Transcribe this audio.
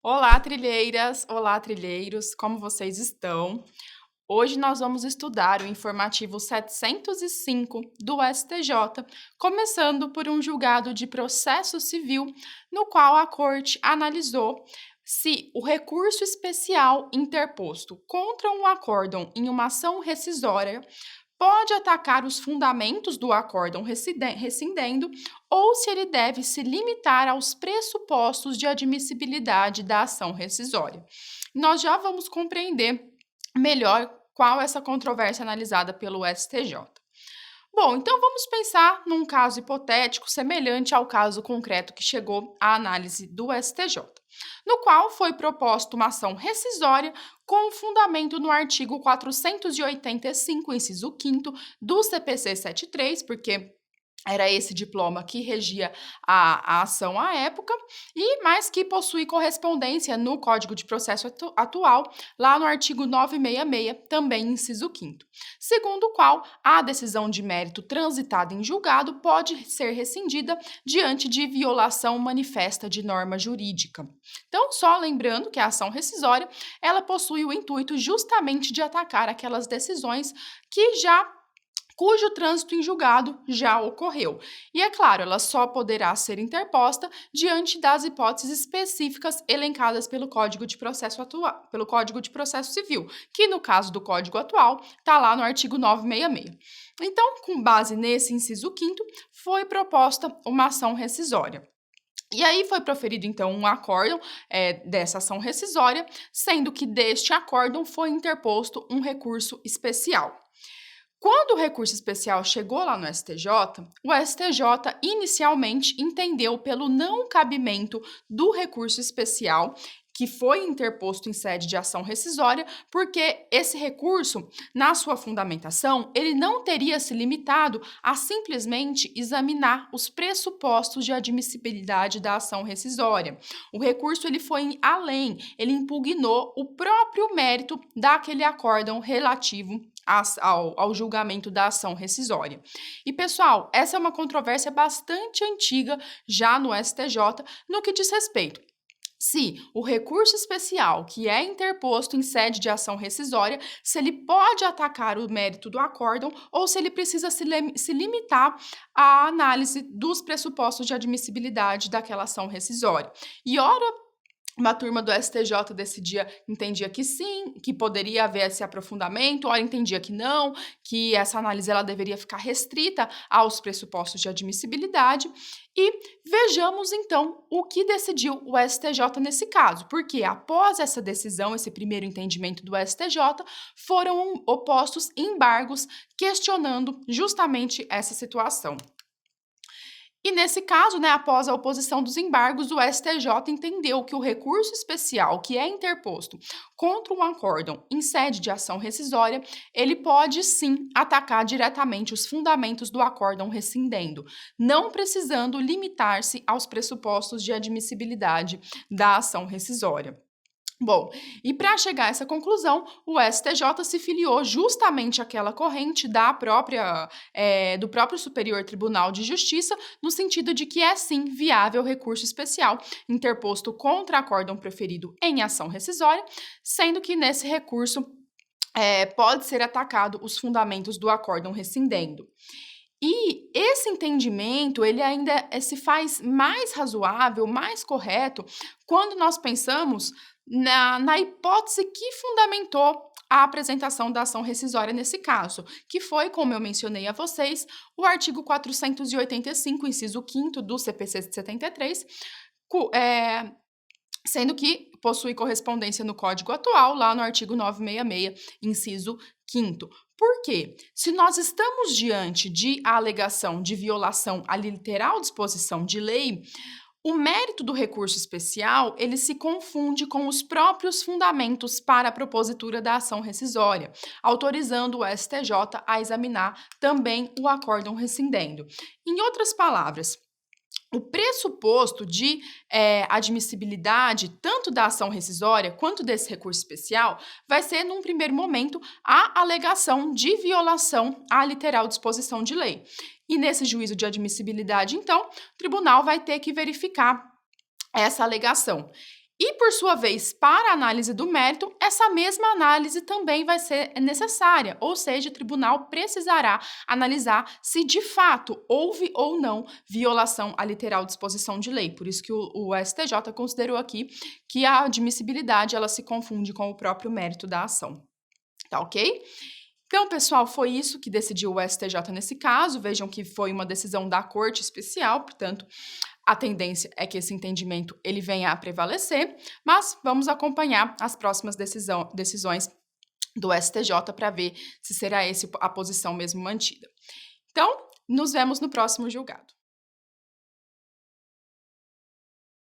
Olá, trilheiras! Olá, trilheiros! Como vocês estão? Hoje nós vamos estudar o informativo 705 do STJ, começando por um julgado de processo civil, no qual a Corte analisou se o recurso especial interposto contra um acórdão em uma ação rescisória pode atacar os fundamentos do acórdão rescindendo ou se ele deve se limitar aos pressupostos de admissibilidade da ação rescisória. Nós já vamos compreender melhor qual é essa controvérsia analisada pelo STJ. Bom, então vamos pensar num caso hipotético semelhante ao caso concreto que chegou à análise do STJ, no qual foi proposta uma ação rescisória com fundamento no artigo 485, inciso 5º do CPC 73, porque era esse diploma que regia a ação à época, e mais que possui correspondência no Código de Processo atual, lá no artigo 966, também inciso 5º, segundo o qual a decisão de mérito transitada em julgado pode ser rescindida diante de violação manifesta de norma jurídica. Então, só lembrando que a ação rescisória, ela possui o intuito justamente de atacar aquelas decisões que cujo trânsito em julgado já ocorreu. E é claro, ela só poderá ser interposta diante das hipóteses específicas elencadas pelo Código de Processo pelo Código de Processo Civil, que no caso do Código atual está lá no artigo 966. Então, com base nesse inciso 5º, foi proposta uma ação rescisória. E aí foi proferido, então, um acórdão dessa ação rescisória, sendo que deste acórdão foi interposto um recurso especial. Quando o recurso especial chegou lá no STJ, o STJ inicialmente entendeu pelo não cabimento do recurso especial que foi interposto em sede de ação rescisória, porque esse recurso, na sua fundamentação, ele não teria se limitado a simplesmente examinar os pressupostos de admissibilidade da ação rescisória. O recurso ele foi além, ele impugnou o próprio mérito daquele acórdão relativo ao julgamento da ação rescisória. E, pessoal, essa é uma controvérsia bastante antiga já no STJ no que diz respeito se o recurso especial que é interposto em sede de ação rescisória, se ele pode atacar o mérito do acórdão ou se ele precisa se limitar à análise dos pressupostos de admissibilidade daquela ação rescisória. E ora, uma turma do STJ entendia que sim, que poderia haver esse aprofundamento, ora entendia que não, que essa análise ela deveria ficar restrita aos pressupostos de admissibilidade. E vejamos então o que decidiu o STJ nesse caso, porque após essa decisão, esse primeiro entendimento do STJ, foram opostos embargos questionando justamente essa situação. E nesse caso, após a oposição dos embargos, o STJ entendeu que o recurso especial que é interposto contra um acórdão em sede de ação rescisória, ele pode sim atacar diretamente os fundamentos do acórdão rescindendo, não precisando limitar-se aos pressupostos de admissibilidade da ação rescisória. Bom, e para chegar a essa conclusão, o STJ se filiou justamente àquela corrente do próprio Superior Tribunal de Justiça, no sentido de que é sim viável recurso especial interposto contra acórdão proferido em ação rescisória, sendo que nesse recurso pode ser atacado os fundamentos do acórdão rescindendo. E esse entendimento, ele ainda se faz mais razoável, mais correto, quando nós pensamos na hipótese que fundamentou a apresentação da ação rescisória nesse caso, que foi, como eu mencionei a vocês, o artigo 485, inciso 5º do CPC de 73, sendo que possui correspondência no Código atual, lá no artigo 966, inciso 5º. Por quê? Se nós estamos diante de alegação de violação à literal disposição de lei, o mérito do recurso especial, ele se confunde com os próprios fundamentos para a propositura da ação rescisória, autorizando o STJ a examinar também o acórdão rescindendo. Em outras palavras, o pressuposto de admissibilidade, tanto da ação rescisória quanto desse recurso especial, vai ser, num primeiro momento, a alegação de violação à literal disposição de lei. E nesse juízo de admissibilidade, então, o tribunal vai ter que verificar essa alegação. E, por sua vez, para a análise do mérito, essa mesma análise também vai ser necessária, ou seja, o tribunal precisará analisar se de fato houve ou não violação à literal disposição de lei. Por isso que o STJ considerou aqui que a admissibilidade ela se confunde com o próprio mérito da ação. Tá ok? Então, pessoal, foi isso que decidiu o STJ nesse caso. Vejam que foi uma decisão da Corte Especial, portanto, a tendência é que esse entendimento ele venha a prevalecer, mas vamos acompanhar as próximas decisões do STJ para ver se será essa a posição mesmo mantida. Então, nos vemos no próximo julgado.